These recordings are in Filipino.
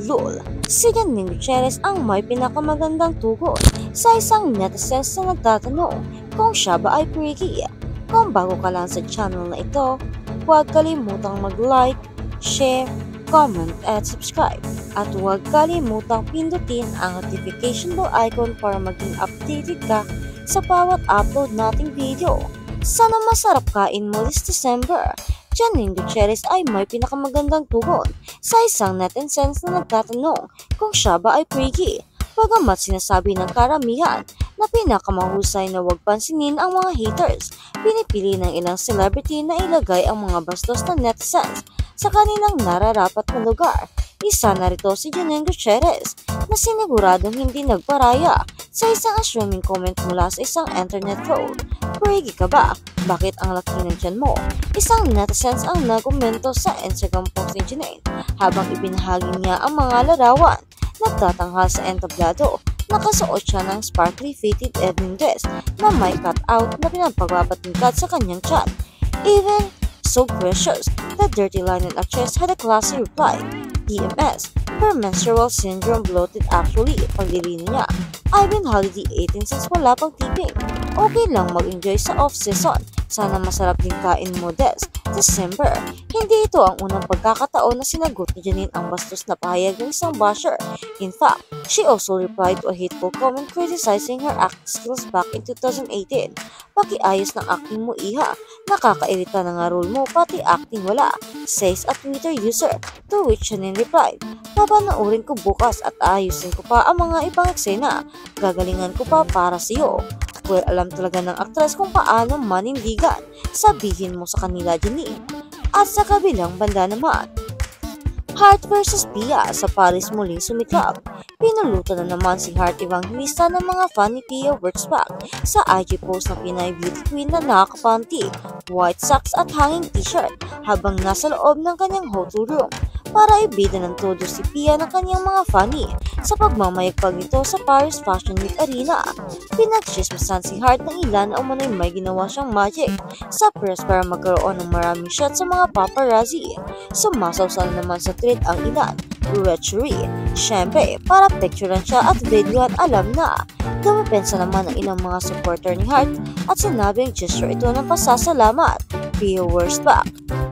Lul, si Janine Gutierrez ang may pinakamagandang tugon sa isang netizens na nagtatanong kung siya ba ay freaky. Kung bago ka lang sa channel na ito, huwag kalimutang mag-like, share, comment at subscribe. At huwag kalimutang pindutin ang notification bell icon para maging updated ka sa bawat upload nating video. Sana masarap kain mo this December. Janine Gutierrez ay may pinakamagandang tugon sa isang netizens na nagtatanong kung siya ba ay freaky. Bagamat sinasabi ng karamihan na pinakamahusay na huwag pansinin ang mga haters, pinipili ng ilang celebrity na ilagay ang mga bastos na netizens sa kanilang nararapat na lugar. Isa na rito si Janine Gutierrez na siniguradong hindi nagparaya sa isang assuming comment mula sa isang internet troll. Freaky ka ba? Bakit ang laki ng tiyan mo? Isang netizens ang nagkomento sa Instagram post ni Janine habang ibinahagi niya ang mga larawan. Nagtatanghal sa entablado, nakasuot siya ng sparkly fitted evening dress na may cutout na pinagpagpapatingkad sa kanyang tiyan. Even so precious, the dirty linen actress had a classy reply. PMS, her menstrual syndrome bloated actually, paglilino niya. I've been holiday eating since wala pang tipping. Okay lang mag-enjoy sa off-season. Sana masarap din kain mo des. December, hindi ito ang unang pagkakataon na sinagot ni Janine ang bastos na pahayag ng isang basher. In fact, she also replied to a hateful comment criticizing her acting skills back in 2018. Pakiayos ng acting mo, iha. Nakakairita na nga role mo, pati acting wala, says a Twitter user. To which Janine replied, papanoorin ko bukas at ayusin ko pa ang mga ibang eksena. Gagalingan ko pa para sa iyo. Well, alam talaga ng aktres kung paano manindigan. Sabihin mo sa kanila, Janine. At sa kabilang banda naman, Heart vs. Pia sa Paris muling sumiklab. Pinulutan na naman si Heart Evangelista ng mga fan ni Pia Wurtzbach sa IG post ng Pinay Beauty Queen na nakapanty, white socks at hanging t-shirt habang nasa loob ng kanyang hotel room para ibida ng todo si Pia ng kanyang mga fanny sa pagmamayagpag nito sa Paris Fashion Week Arena. Pinagchismisan si Heart ng ilan na umano'y may ginawa siyang magic sa press para magkaroon ng maraming shots sa mga paparazzi. Sumasawsal naman sa tweet ang ilan, Retchery. Siyempre, para picturean siya at videoan, alam na. Dumapensa naman ang ilang mga supporter ni Heart at sinabing gesture ito ng pasasalamat. Pia Wurtzbach.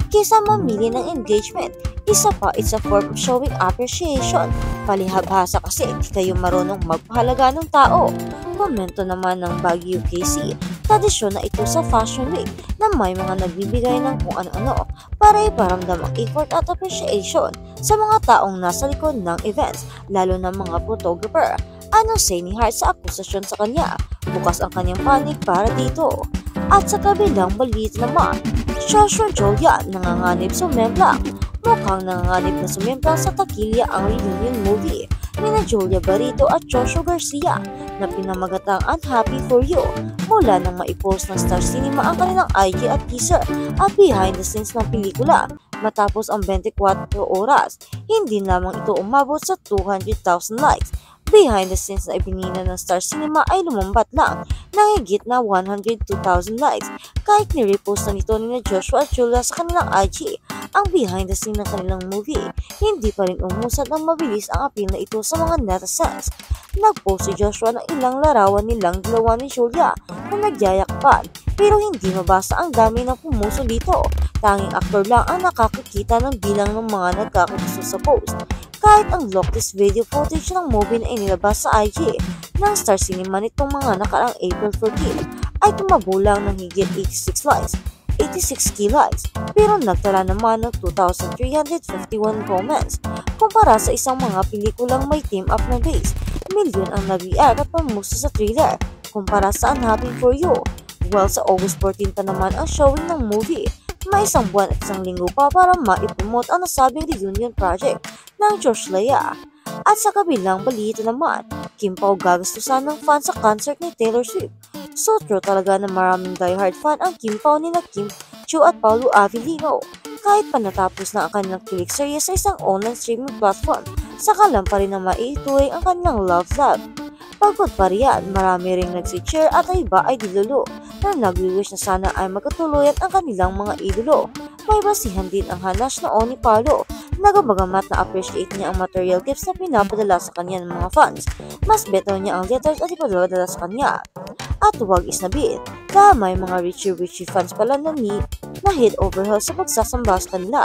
Kaysa mamili ng engagement, isa pa, it's a form of showing appreciation. Palihabhasa kasi hindi kayo marunong magpahalaga ng tao. Komento naman ng Baguio KC, tradisyon na ito sa Fashion Week na may mga nagbibigay ng kung ano-ano para iparamdam ang effort at appreciation sa mga taong nasa likod ng events, lalo na mga photographer. Ano say ni Heart sa akusasyon sa kanya? Bukas ang kanyang panig para dito. At sa kabilang balita naman, Joshua Julia nanganganib sumemplang. Mukhang nanganganib na sumemplang sa takilya ang reunion movie nina Julia Barito at Joshua Garcia na pinamagatang Unhappy for You mula nang maipost ng Star Cinema ang kanilang IG at teaser at behind the scenes ng pelikula. Matapos ang 24 oras, hindi lamang ito umabot sa 200,000 likes. Behind the scenes na ibinina ng Star Cinema ay lumambat lang ng higit na 102,000 likes kahit ni-repost na nito ni Joshua at Julia sa kanilang IG ang behind the scene ng kanilang movie. Hindi pa rin umusad ng mabilis ang appeal na ito sa mga netizens. Nag-post si Joshua ng ilang larawan nilang dalawa ni Julia na nagyayakpan pero hindi mabasa ang dami ng pumuso dito. Tanging aktor lang ang nakakakita ng bilang ng mga nagkakagusto sa post. Kahit ang locklist video footage ng movie na inilabas sa IG ng Star Cinema nitong mga nakaraang April 14 ay tumabulang ng higit 86k likes pero nagtala naman ng 2,351 comments. Kumpara sa isang mga pelikulang may team up na base, milyon ang nag-react at pamuso sa thriller kumpara sa Unhappy for You. Well, sa August 14 pa naman ang showing ng movie. May isang buwan at isang linggo pa para maipromote ang nasabing reunion project ng Josh Lea. At sa kabilang balita naman, Kim Pao gagastusan ng fan sa concert ni Taylor Swift. So true talaga na maraming diehard fan ang Kim Pao nila Kim Chiu at Paulo Avellino. Kahit pa natapos na ang kanilang kilig serye sa isang online streaming platform, saka lang pa rin na maituloy ang kanilang love love. Pagod pa riyan, marami ring nagsi-cheer at iba ay dilulu na nagwi-wish na sana ay magkatuluyan ang kanilang mga idolo. May basihan din ang hanas noon ni Paolo Nagabagamat na appreciate niya ang material gifts na pinapadala sa kanya ng mga fans, mas better niya ang letters at ipadala sa kanya. At huwag isnabihin na may mga richie fans pala na head over heels sa pagsasamba sa kanila.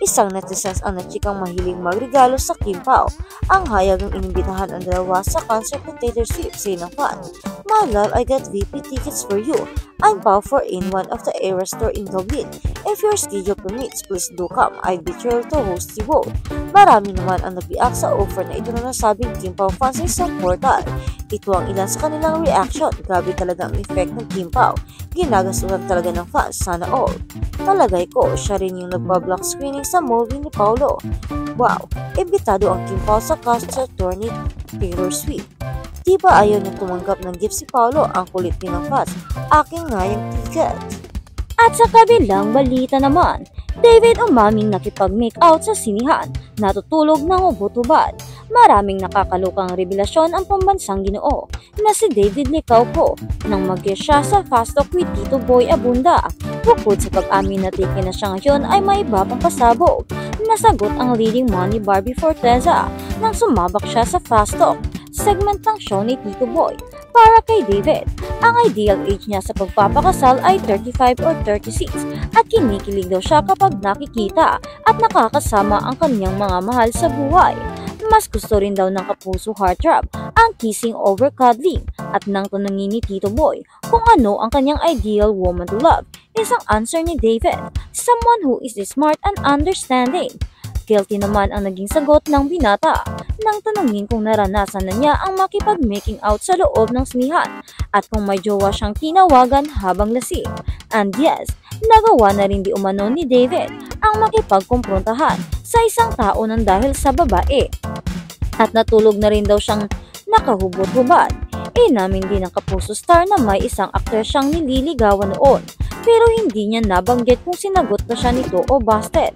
Isang netizens ang natsikang mahiling magregalo sa Kim Pao. Ang hayag ng inimbitahan ang dalawa sa concert ng Taylor Swift sa ng fan. My love, I got VIP tickets for you. I'm Pao for in one of the Era store in Dublin. If your schedule permits, please do come. I'd be thrilled to host you both. Marami naman ang nag-react sa offer na ito na nasabing Kim Pao fans sa isang portal. Ito ang ilan sa kanilang reaction. Grabe talaga ang effect ng Kim Pao. Ginagastuhan talaga ng fans, sana all. Palagay ko, siya rin yung nagpa-block screening sa movie ni Paolo. Wow, imbitado ang Kim Pao sa concert tour ni Taylor Swift. Di ba ayaw niya tumanggap ng gift si Paolo? Ang kulit din ng fans. Aking nga yung ticket. At sa kabilang balita naman, David umaming nakipag-make out sa sinihan, natutulog ng ubot-ubad. Maraming nakakalukang revelasyon ang pambansang Ginoo na si David Licauco nang mag-guest siya sa Fast Talk with Tito Boy Abunda. Bukod sa pag-amin na tiki na siya ngayon ay may iba pang pasabog. Nasagot ang leading man ni Barbie Forteza nang sumabak siya sa Fast Talk, segment ng show ni Tito Boy. Para kay David, ang ideal age niya sa pagpapakasal ay 35 or 36 at kinikilig daw siya kapag nakikita at nakakasama ang kanyang mga mahal sa buhay. Mas gusto rin daw ng kapuso heartthrob ang kissing over cuddling at nang tanungin ni Tito Boy kung ano ang kanyang ideal woman to love, isang answer ni David, someone who is smart and understanding. Guilty naman ang naging sagot ng binata nang tanungin kung naranasan na niya ang makipag-making out sa loob ng sinihan at kung may jowa siyang tinawagan habang lasing. And yes, nagawa na rin di umano ni David ang makipagkumprontahan sa isang tao nang dahil sa babae. At natulog na rin daw siyang nakahubot-hubad. Inamin din ng kapuso star na may isang aktres siyang nililigawan noon pero hindi niya nabanggit kung sinagot na siya nito o busted.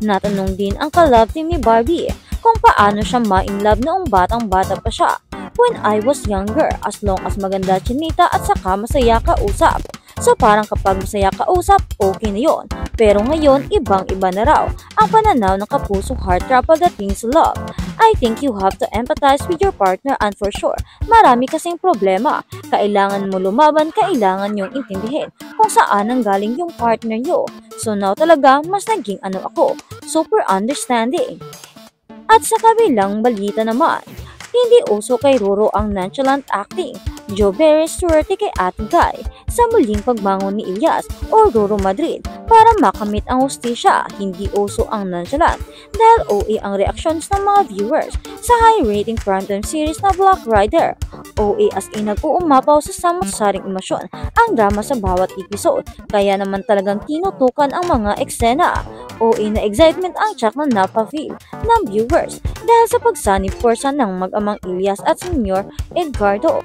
Natanong din ang ka-love team ni Barbie kung paano siya ma-in-love noong batang-bata pa siya. When I was younger, as long as maganda chinita at saka masaya kausap. So parang kapag masaya kausap, okay na yon. Pero ngayon, ibang-iba na raw ang pananaw ng kapuso heartthrob pagdating sa love. I think you have to empathize with your partner and for sure, marami kasing problema. Kailangan mo lumaban, kailangan yung intindihin kung saan ang galing yung partner nyo. So now talaga, mas naging ako, super understanding. At sa kabilang balita naman, hindi uso kay Roro ang nonchalant acting. Joe Perez swerte kay Ate Guy sa muling pagbangon ni Ilyas o Roro Madrid para makamit ang hustisya. Hindi uso ang nonchalant dahil OA ang reactions ng mga viewers sa high-rating primetime series na Black Rider. OA as in nag-uumapaw sa samot-saring emosyon ang drama sa bawat episode, kaya naman talagang tinutukan ang mga eksena. OA na excitement ang tsak na napafeel ng viewers dahil sa pagsanib porsa ng mag-amang Ilyas at Senior Edgardo.